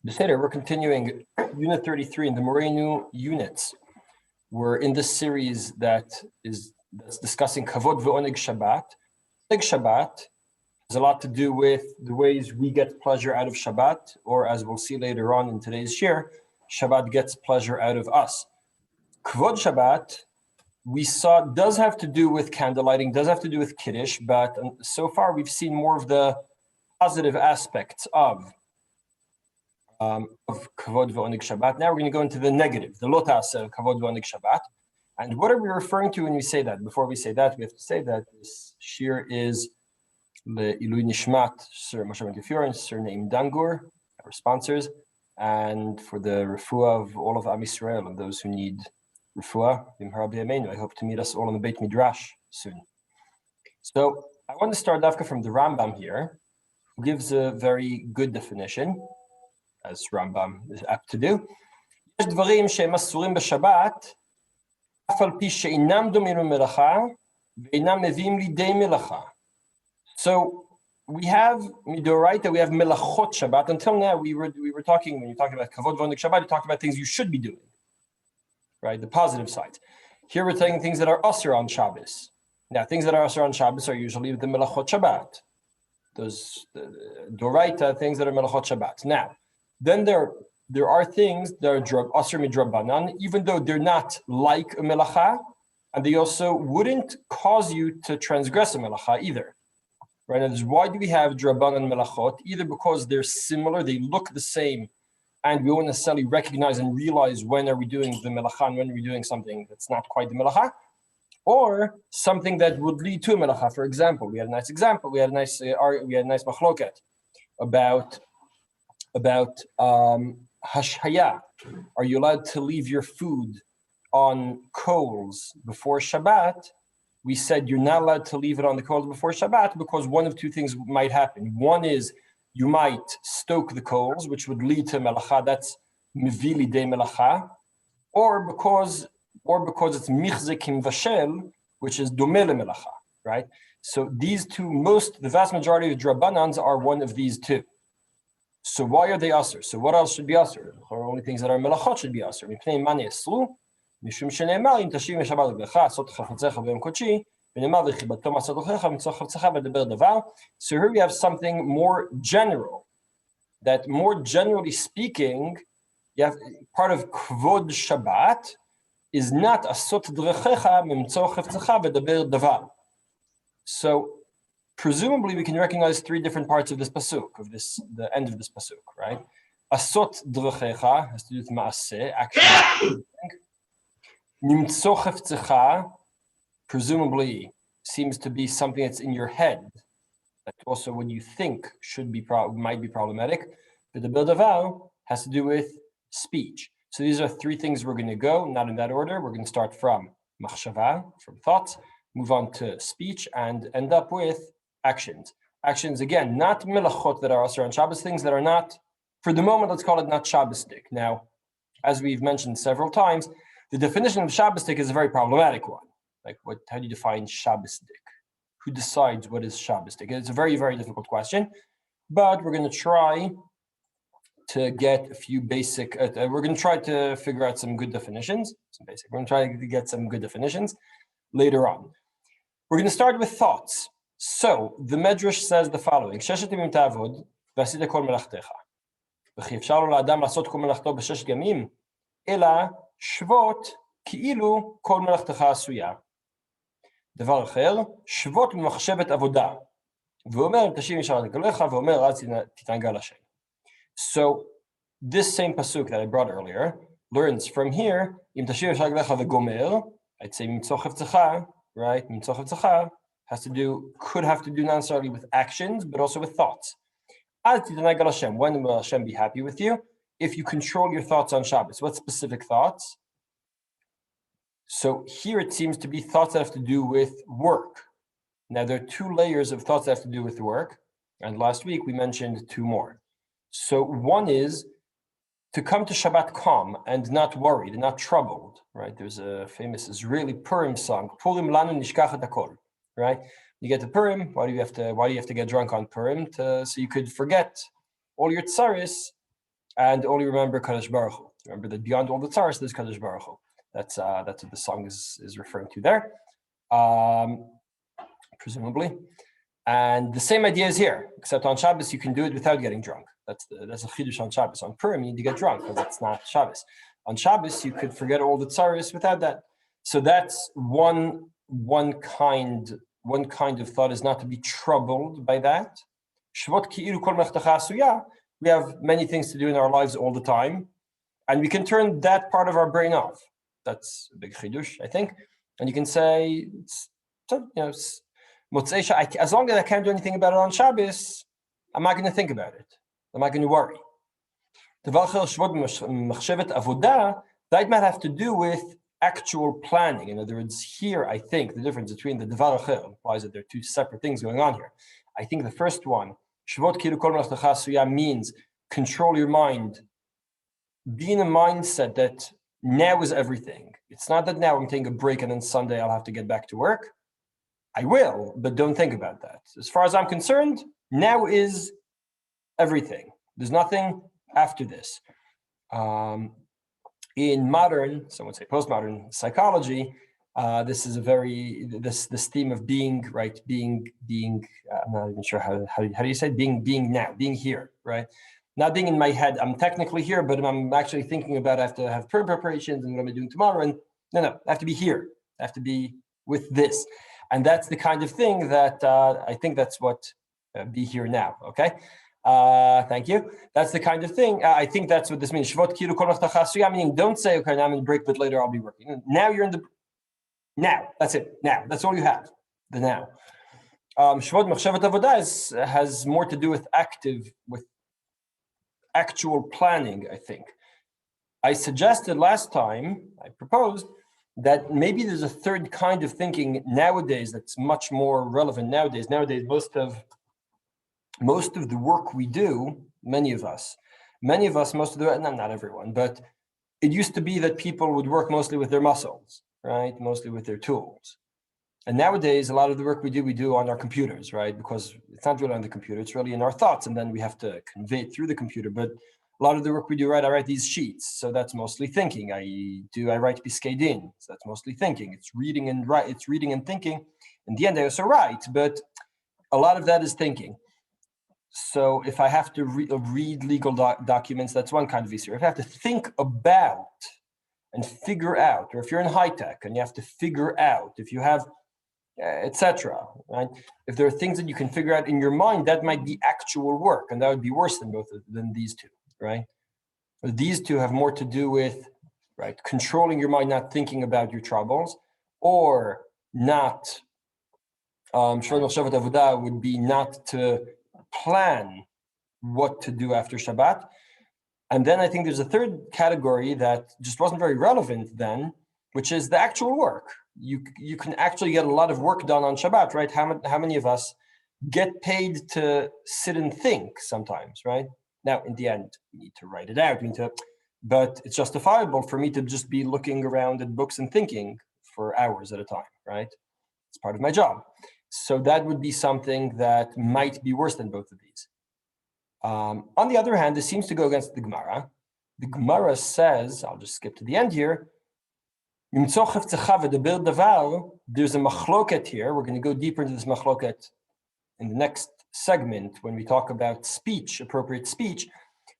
Beseder, we're continuing Unit 33 in the Morenu units. We're in this series that's discussing Kavod, ועונג, Shabbat. Shabbat has a lot to do with the ways we get pleasure out of Shabbat, or as we'll see later on in today's Shiur, Shabbat gets pleasure out of us. Kavod Shabbat, we saw, does have to do with candlelighting, does have to do with Kiddush, but so far we've seen more of the positive aspects of Kavod, ועונג, Shabbat. Now we're going to go into the negative, the lotas of Kavod, ועונג, Shabbat. And what are we referring to when we say that? Before we say that, we have to say that this Shiur is the Ilui Nishmat, Sir Moshe Ben Gefurin, Sir Naim Dangur, our sponsors, and for the refuah of all of Am Yisrael and those who need refuah. I hope to meet us all in the Beit Midrash soon. So I want to start dafka from the Rambam here, who gives a very good definition, as Rambam is apt to do. יש דברים שהם אסורים בשבת, אף על פי שאינם דומים למלאכה, ואינם מביאים לידי מלאכה. So we have midoraita, we have melachot Shabbat. Until now, we were talking, when you're talking about Kavod, ועונג, Shabbat, you talked about things you should be doing, right? The positive side. Here we're taking things that are asur on Shabbos. Now, things that are asur on Shabbos are usually the melachot Shabbat. Those doraita, things that are melachot Shabbat. Now, then there are things that are asur midrabanan, even though they're not like a melacha, and they also wouldn't cause you to transgress a melacha either. Right? And why do we have drabanan melachot? Either because they're similar, they look the same, and we won't necessarily recognize and realize when are we doing the melacha and when are we doing something that's not quite the melacha, or something that would lead to a melacha. For example, we had a nice example. We had a nice machloket about hashhaya. Are you allowed to leave your food on coals before Shabbat? We said you're not allowed to leave it on the coals before Shabbat because one of two things might happen. One is you might stoke the coals, which would lead to melacha. That's mivili de melacha, or because it's michzekim vashel, which is domele melacha, right? So these two, the vast majority of drabanans are one of these two. So why are they asur? So what else should be asur? The only things that are melachot should be asur. So here we have something more general, that more generally speaking, you have part of Kvod Shabbat is not asot drechecha mimtzo chefzecha v'daber davar. So presumably we can recognize three different parts of this pasuk, the end of this pasuk, right? Asot drechecha has to do with maaseh, action. Nimtzo chefzecha presumably seems to be something that's in your head. That's also what you think might be problematic. But the davar has to do with speech. So these are three things we're going to go, not in that order. We're going to start from machshava, from thoughts, move on to speech, and end up with actions. Actions, again, not melachot that are asur on Shabbos, things that are not, for the moment, let's call it not Shabbosdik. Now, as we've mentioned several times, the definition of Shabbosdik is a very problematic one. Like, how do you define Shabbosdik? Who decides what is Shabbosdik? It's a very, very difficult question, but we're going to try to get a few basic, we're going to try to figure out some good definitions, We're going to try to get some good definitions later on. We're going to start with thoughts. So, the Medrash says the following, Sheshet yamim ta'avod, v'asita kol melachtecha. V'chi efshar lo la'adam la'asot kol melachto b'shesh yamim, ela שבועות כאילו כל מלאכתך עשויה. דבר אחר, שבועות ממחשבת עבודה. ואומר, תשיב ישר רגליך, ואומר, אז תתענגה לשם. So, this same pasuk that I brought earlier learns from here, אם תשיב ישר רגליך וגומר, I'd say, ממצוא חפצך, right? ממצוא חפצך could have to do not necessarily with actions, but also with thoughts. אז תתענגה לשם. When will Hashem be happy with you? If you control your thoughts on Shabbos. What specific thoughts? So here it seems to be thoughts that have to do with work. Now there are two layers of thoughts that have to do with work. And last week we mentioned two more. So one is to come to Shabbat calm and not worried and not troubled, right? There's a famous Israeli Purim song, Purim lanu nishkach et hakol, right? You get to Purim, why do you have to get drunk on Purim? So you could forget all your tsaris and only remember Kadosh Baruch Hu. Remember that beyond all the tzaras, there's Kadosh Baruch Hu. That's what the song is referring to there, presumably. And the same idea is here, except on Shabbos you can do it without getting drunk. That's a chidush on Shabbos. On Purim you need to get drunk because it's not Shabbos. On Shabbos you could forget all the tzaras without that. So that's one kind of thought, is not to be troubled by that. We have many things to do in our lives all the time, and we can turn that part of our brain off. That's a big chidush, I think. And you can say, as long as I can't do anything about it on Shabbos, I'm not going to think about it. I'm not going to worry. That might have to do with actual planning. In other words, here I think the difference between the Devar Acher implies that there are two separate things going on here. I think the first one, Shvot Kiru Kol Melachtecha Suya, means control your mind. Be in a mindset that now is everything. It's not that now I'm taking a break and then Sunday I'll have to get back to work. I will, but don't think about that. As far as I'm concerned, now is everything. There's nothing after this. In modern, some would say postmodern psychology, this is this theme of being, right? Being. I'm not even sure how do you say it? being now, being here, right? Not being in my head. I'm technically here, but I'm actually thinking about I have to have Purim preparations and what I'm doing tomorrow. And no, I have to be here. I have to be with this, and that's the kind of thing that I think that's what be here now. Okay. Thank you. That's the kind of thing. I think that's what this means. Shvot Kiru Kol Melachtecha Suya, meaning don't say, okay, now I'm in break, but later I'll be working. Now you're in the now. That's it. Now. That's all you have. The now. Shvot Machshavat Avodah has more to do with actual planning, I think. I suggested last time, I proposed, that maybe there's a third kind of thinking nowadays that's much more relevant nowadays. Nowadays, most of the work we do, not everyone, but it used to be that people would work mostly with their muscles, right? Mostly with their tools. And nowadays, a lot of the work we do on our computers, right? Because it's not really on the computer, it's really in our thoughts, and then we have to convey it through the computer. But a lot of the work we do, right? I write these sheets, so that's mostly thinking. I write Piskei Din, so that's mostly thinking. It's reading and thinking. In the end, I also write, but a lot of that is thinking. So if I have to read legal documents, that's one kind of issue. If I have to think about and figure out, or if you're in high tech and you have to figure out, if you have, etc., right? If there are things that you can figure out in your mind, that might be actual work, and that would be worse than these two, right? But these two have more to do with, right, controlling your mind, not thinking about your troubles, or not. Shvot Machshavat Avodah would be not to plan what to do after Shabbat. And then I think there's a third category that just wasn't very relevant then, which is the actual work. You can actually get a lot of work done on Shabbat, right? How many of us get paid to sit and think sometimes, right? Now, in the end, we need to write it out, but it's justifiable for me to just be looking around at books and thinking for hours at a time, right? It's part of my job. So that would be something that might be worse than both of these. On the other hand, this seems to go against the Gemara. The Gemara says, I'll just skip to the end here, there's a machloket here. We're going to go deeper into this machloket in the next segment when we talk about speech, appropriate speech.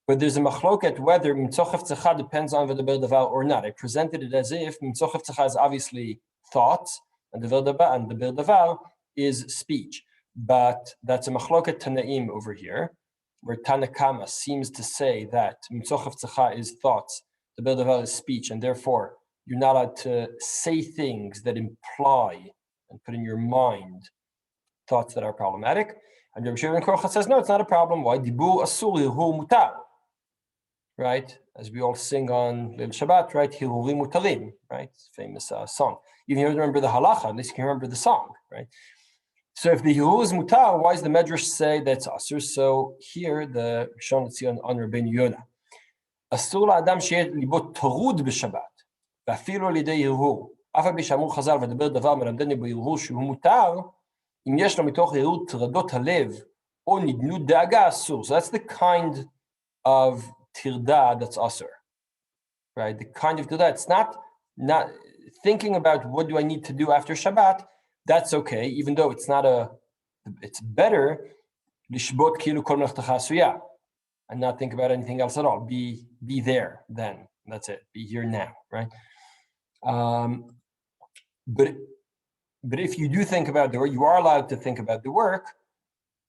But there's a machloket whether mitzoch hafzecha depends on v'daber davar or not. I presented it as if mitzoch hafzecha is obviously thoughts, and daber davar is speech. But that's a machloket tanaim over here, where Tanakama seems to say that mitzoch hafzecha is thoughts, daber davar is speech, and therefore you're not allowed to say things that imply and put in your mind thoughts that are problematic. And Rabbi Shiur ben Korcha says, no, it's not a problem. Why? Dibur asur hilhul mutar. Right? As we all sing on Leil Shabbat, right? Hilhulim mutarim, right? Famous song. Even if you don't remember the halacha, at least you can remember the song, right? So if the hilhul is mutar, why does the Medrash say that's asur? So here, the Rishon LeZion on Rabbeinu Yonah. Asur la'adam she'eh libo torud b'Shabbat. ואפילו על ידי הרהור. אף על פי שאמרו חז"ל ודבר דבר מלמדני בהרהור שהוא מותר, אם יש לו מתוך הרהור טרדות הלב או נדנות דאגה אסור. So that's the kind of tirda that's asur, right? The kind of tirda, it's not thinking about what do I need to do after Shabbat. That's okay, even though it's better lishbot kilu kol melachtacha asuya, and not think about anything else at all. Be there then. That's it. Be here now, right? But if you do think about the work, you are allowed to think about the work,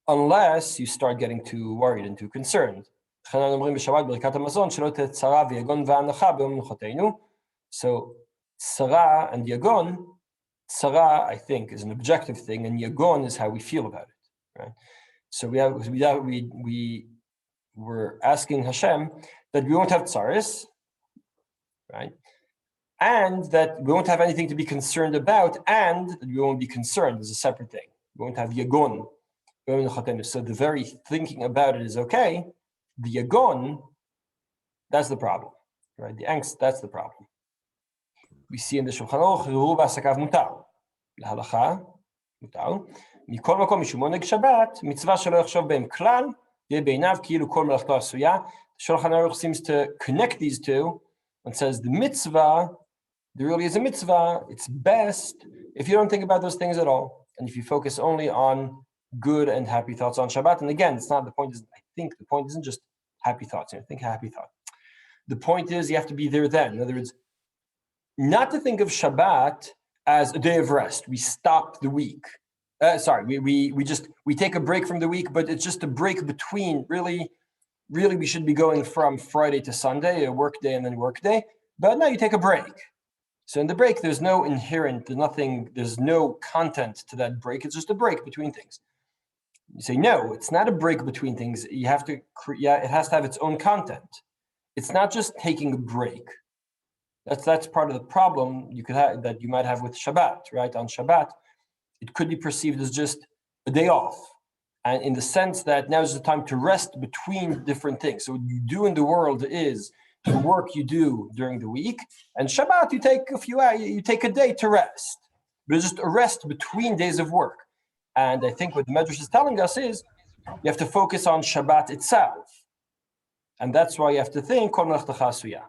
unless you start getting too worried and too concerned. So tzara and yagon, tzara I think is an objective thing, and yagon is how we feel about it, right? So we were asking Hashem that we won't have tzaris, right? And that we won't have anything to be concerned about, and that we won't be concerned is a separate thing. We won't have yagon. So the very thinking about it is okay. The yagon, that's the problem, right? The angst, that's the problem. We see in the Shulchan Aruch, Hiru b'asakav mutar. L'halacha, mutar. Mikol makom mishum oneg Shabbat, mitzvah shelo yachshov behem klal, yeh beinav ki'ilu kol melachto asuya. Shulchan Aruch seems to connect these two and says the mitzvah, there really is a mitzvah, it's best if you don't think about those things at all, and if you focus only on good and happy thoughts on Shabbat. And again, it's not the point. I think the point isn't just happy thoughts. Think happy thought. The point is you have to be there then. In other words, not to think of Shabbat as a day of rest. We stop the week. We take a break from the week, but it's just a break between. Really, we should be going from Friday to Sunday, a work day and then work day. But now you take a break. So in the break, there's no content to that break. It's just a break between things. You say, no, it's not a break between things. You have to, it has to have its own content. It's not just taking a break. That's part of the problem that you might have with Shabbat, right? On Shabbat, it could be perceived as just a day off. And in the sense that now is the time to rest between different things. So what you do in the world is the work you do during the week, and Shabbat you take a day to rest, but it's just a rest between days of work. And I think what the Medrash is telling us is you have to focus on Shabbat itself, and that's why you have to think kol melachtacha asuya.